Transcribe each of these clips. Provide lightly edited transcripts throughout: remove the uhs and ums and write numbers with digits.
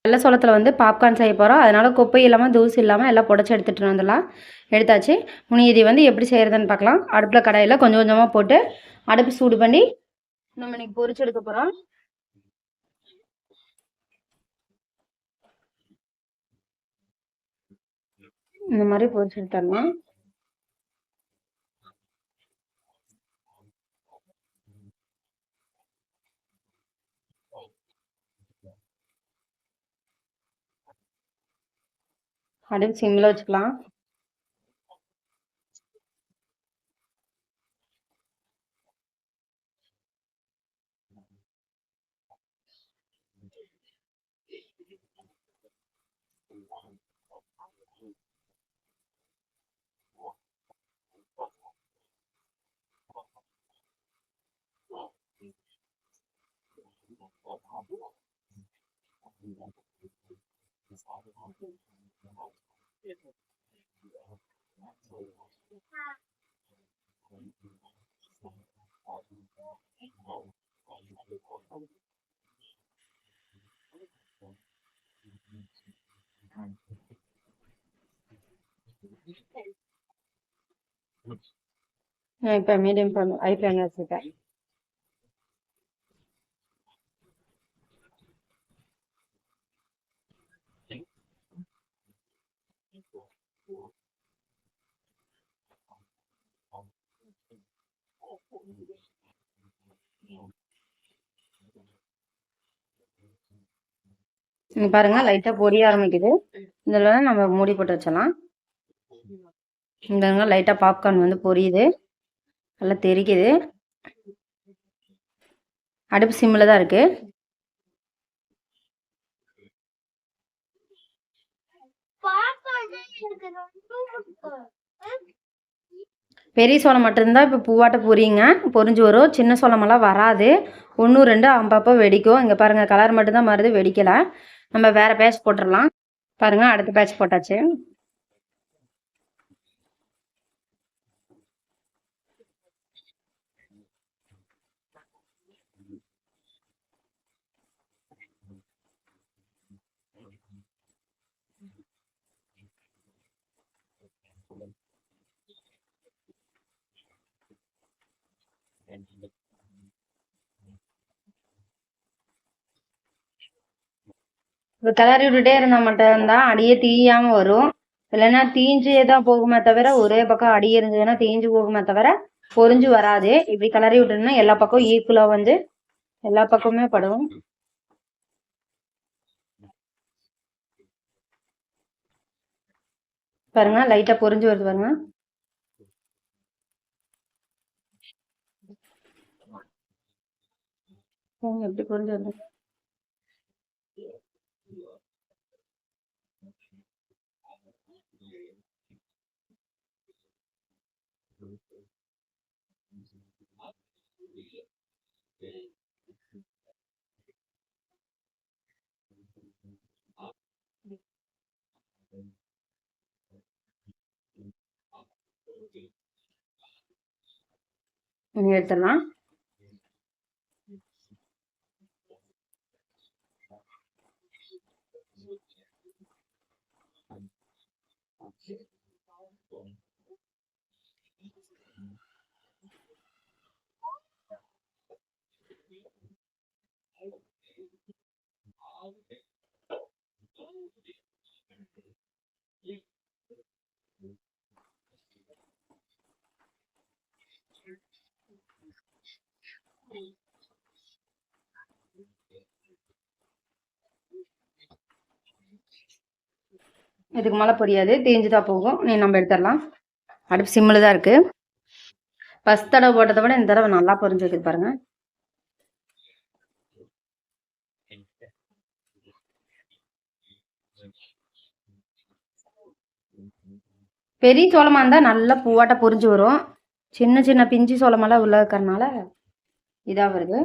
வெள்ளை சோளத்தில் வந்து பாப்கார்ன் செய்ய போகிறோம். அதனால் குப்பை இல்லாமல் தூசி இல்லாமல் எல்லாம் புடச்சி எடுத்துகிட்டு வந்துடலாம். எடுத்தாச்சு. இதை வந்து எப்படி செய்கிறதுன்னு பார்க்கலாம். அடுப்பில் கடாயில் கொஞ்சம் கொஞ்சமாக போட்டு அடுப்பு சூடு பண்ணி நம்ம இன்னைக்கு பொரிச்சு எடுக்க போகிறோம். இந்த மாதிரி பொரிச்சு எடுத்துடலாம். அடுப்பு சிம்மில் வச்சுக்கலாம். இப்போ மீடியம் ஹை ஃப்ளேமில் வச்சுருக்கேன். பாருங்க லைட்டாக பொரிய ஆரம்பிக்குது. இதில் நம்ம மூடி போட்டு வச்சலாம். இந்த லைட்டாக பாப்கார்ன் வந்து பொரியுது, நல்லா தெரிக்குது. அடுப்பு சிம்மில் தான் இருக்கு. பெரிய சோளம் மட்டும்தான் இப்போ பூவாட்ட பொரியுங்க, பொரிஞ்சு வரும். சின்ன சோளமெல்லாம் வராது. 1 2 அப்பப்போ வெடிக்கும். இங்கே பாருங்கள் கலர் மட்டும்தான் மாறுது, வெடிக்கலை. நம்ம வேறு பேட்ச் போட்டுடலாம். பாருங்கள் அடுத்த பேட்ச் போட்டாச்சு. இப்போ கிளறி விட்டுட்டே இருந்தால் மட்டும்தான் அடியே தீயாமல் வரும். இல்லைன்னா தீஞ்சே தான் போகுமே தவிர, ஒரே பக்கம் அடி இருந்ததுன்னா தீஞ்சு போகுமே தவிர பொரிஞ்சு வராது. இப்படி கிளறி விட்டோம்னா எல்லா பக்கம் ஈக்குவலாக வந்து எல்லா பக்கமுமே படும். பாருங்க லைட்டாக பொரிஞ்சு வருது பாருங்க. எப்படி பொரிஞ்சு வருது. எடுத்துடலாம். இதுக்கு மேலே பொரியாது, தேஞ்சுதான் போகும். நம்ம எடுத்துடலாம். அடுப்பு சிம்மில் தான் இருக்குது. ஃபஸ்ட் தடவை போட்டதை விட இந்த தடவை நல்லா பொரிஞ்சுக்குது பாருங்க. பெரிய சோளமாக இருந்தால் நல்லா பூவாட்ட பொரிஞ்சு வரும். சின்ன சின்ன பிஞ்சு சோளமெல்லாம் உள்ள இருக்கிறதுனால இதாக வருது.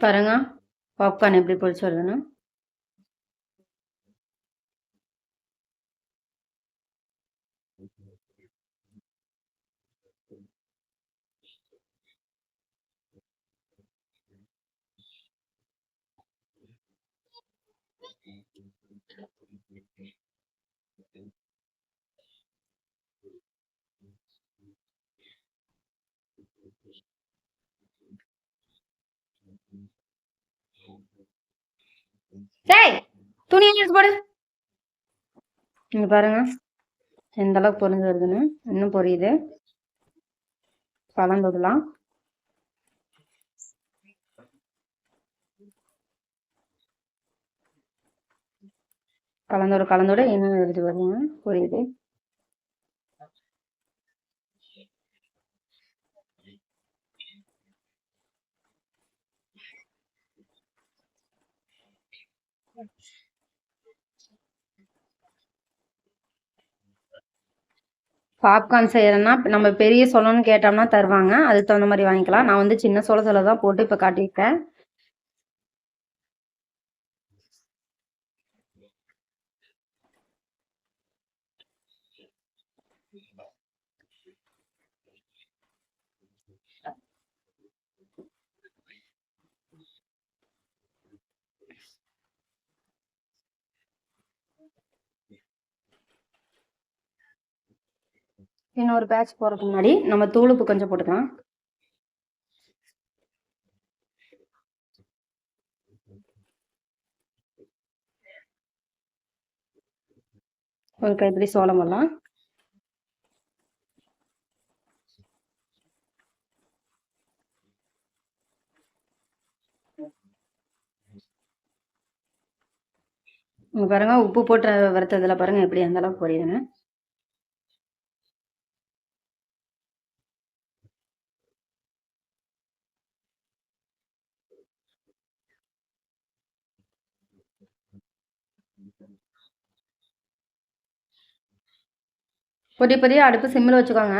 பாருங்க பாப்கார்ன் எப்படி பொரிச்சு வருதுன்னு. டேய் துணி எடுத்து போடு. இங்க பாருங்க எந்த அளவுக்கு பொரிஞ்சு வருதுன்னு. இன்னும் பொரியுது. கலந்து விடலாம். கலந்தோட இன்னும் எடுத்து வருங்க. பொரியுது. பாப்கார்ன் செய்யறேன்னா நம்ம பெரிய சோளம்னு கேட்டோம்னா தருவாங்க. அதுக்கு தகுந்த மாதிரி வாங்கிக்கலாம். நான் வந்து சின்ன சோளத்தில் தான் போட்டு இப்போ காட்டியிருக்கேன். இன்னொரு பேட்ச் போகிறதுக்கு முன்னாடி நம்ம தூளுப்பு கொஞ்சம் போட்டுக்கலாம். ஒரு கைப்பிடி சோளம் வரலாம். இங்க பாருங்க உப்பு போட்டு வறுத்ததுல பாருங்க எப்படி அந்த அளவுக்கு பொரியுதுன்னு. பொடி அடுப்பு சிம்மில் வச்சுக்கோங்க.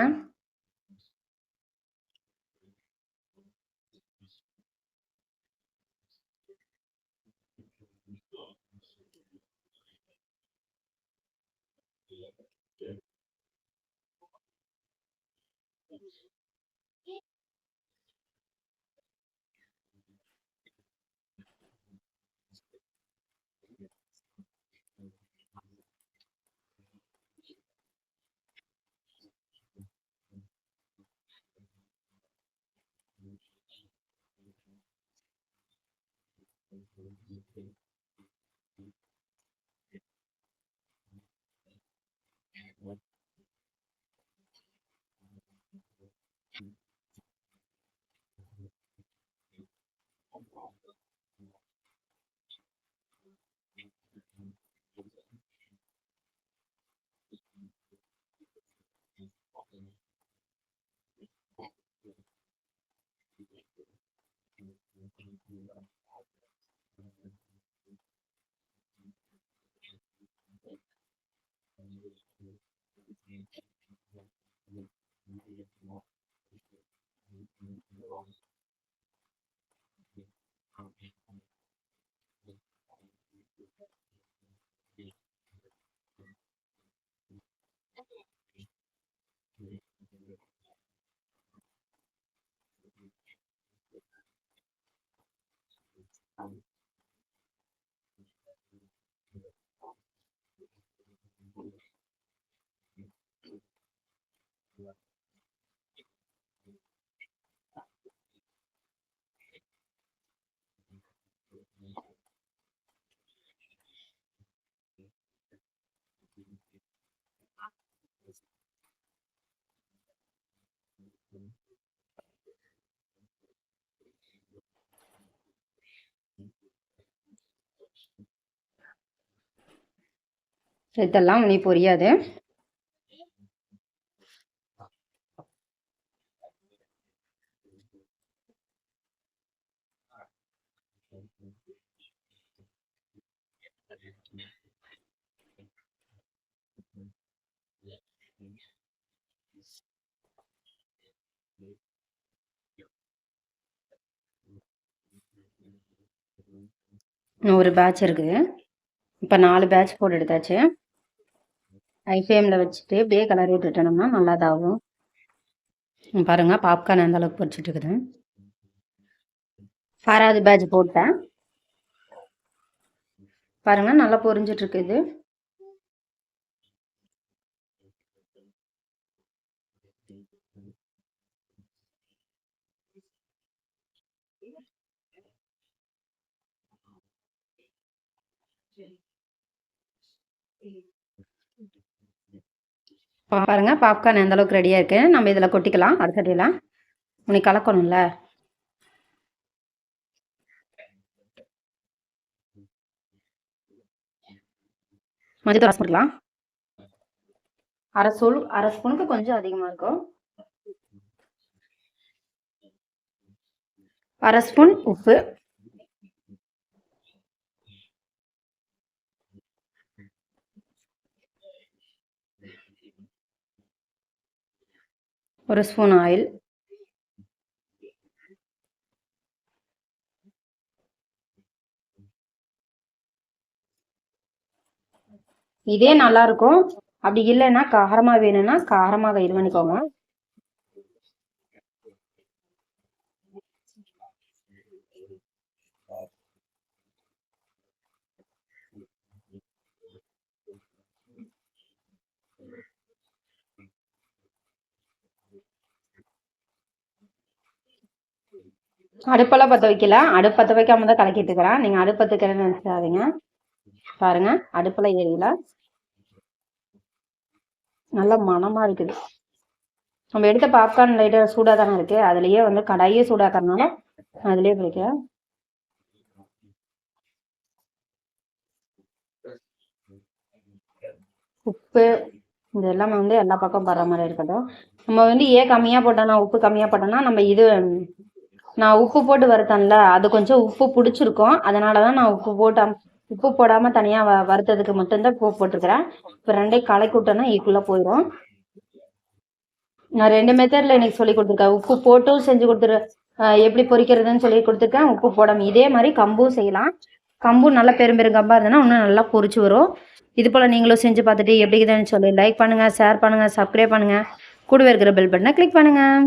இதெல்லாம் இனி பொரியாது. இன்னும் ஒரு பேட்ச் இருக்குது. இப்போ 4 பேட்ச் போட்டு எடுத்தாச்சு. ஹை ஃப்ளேமில் வச்சுட்டு இப்படியே கலரி விட்டுட்டோம்னா நல்லா இதாகும். பாருங்க பாப்கார்ன் எந்த அளவுக்கு பொரிச்சிட்டு இருக்குது. 6வது பேட்ச் போட்டேன். பாருங்க நல்லா பொரிஞ்சிட்டு இருக்குது. பாருங்க பாப்கார்ன் எந்த அளவுக்கு ரெடியாக இருக்கு. நம்ம இதில் கொட்டிக்கலாம். அடுத்தடியில் உனக்கு கலக்கணும்ல. மஞ்சள் அரை ஸ்பூன், அரை ஸ்பூனுக்கு கொஞ்சம் அதிகமாக இருக்கும். அரை ஸ்பூன் உப்பு, ஒரு ஸ்பூன் ஆயில், இதே நல்லா இருக்கும். அப்படி இல்லைன்னா காரமாக வேணும்னா காரமாக இது பண்ணிக்கோங்க. அடுப்பெல்லாம் பற்ற வைக்கல. அடுப்பு பற்ற வைக்காம தான் கலக்கிட்டு இருக்கிறேன். நீங்கள் அடுப்பு பற்றுக்கிறேன்னு நினச்சிடாதீங்க. பாருங்க அடுப்பில் எரியல, நல்ல மணமாக இருக்குது. நம்ம எடுத்த பாப்கார்ன் லைட்டாக சூடாக தானே இருக்குது. அதுலேயே வந்து கடாயே சூடாக்கிறதுனால அதுலேயே பிடிக்கும். உப்பு இது எல்லாமே வந்து எல்லா பக்கம் படுற மாதிரி இருக்கட்டும். நம்ம வந்து ஏன் கம்மியாக போட்டோன்னா, உப்பு கம்மியாக போட்டோன்னா, நம்ம இது நான் உப்பு போட்டு வறுத்தேன்ல, அது கொஞ்சம் உப்பு பிடிச்சிருக்கும். அதனால தான் நான் உப்பு போடாமல் தனியாக வறுத்ததுக்கு மட்டும்தான் உப்பு போட்டிருக்கிறேன். இப்போ ரெண்டையும் கலக்கி விட்டோன்னா ஈக்குவலாக போயிடும். நான் 2 மெத்தடில் எனக்கு சொல்லி கொடுத்துருக்கேன். உப்பு போட்டும் செஞ்சு எப்படி பொரிக்கிறதுன்னு சொல்லி கொடுத்துருக்கேன். உப்பு போடாமல் இதே மாதிரி கம்பும் செய்யலாம். கம்பும் நல்லா பெருங்கம்பாக இருந்ததுன்னா இன்னும் நல்லா பொரிச்சு வரும். இது போல் நீங்களும் செஞ்சு பார்த்துட்டு எப்படி இருக்குதுன்னு சொல்லி லைக் பண்ணுங்கள், ஷேர் பண்ணுங்கள், சப்ஸ்கிரைப் பண்ணுங்கள், கூடவே இருக்கிற பெல் பட்டனை கிளிக் பண்ணுங்கள்.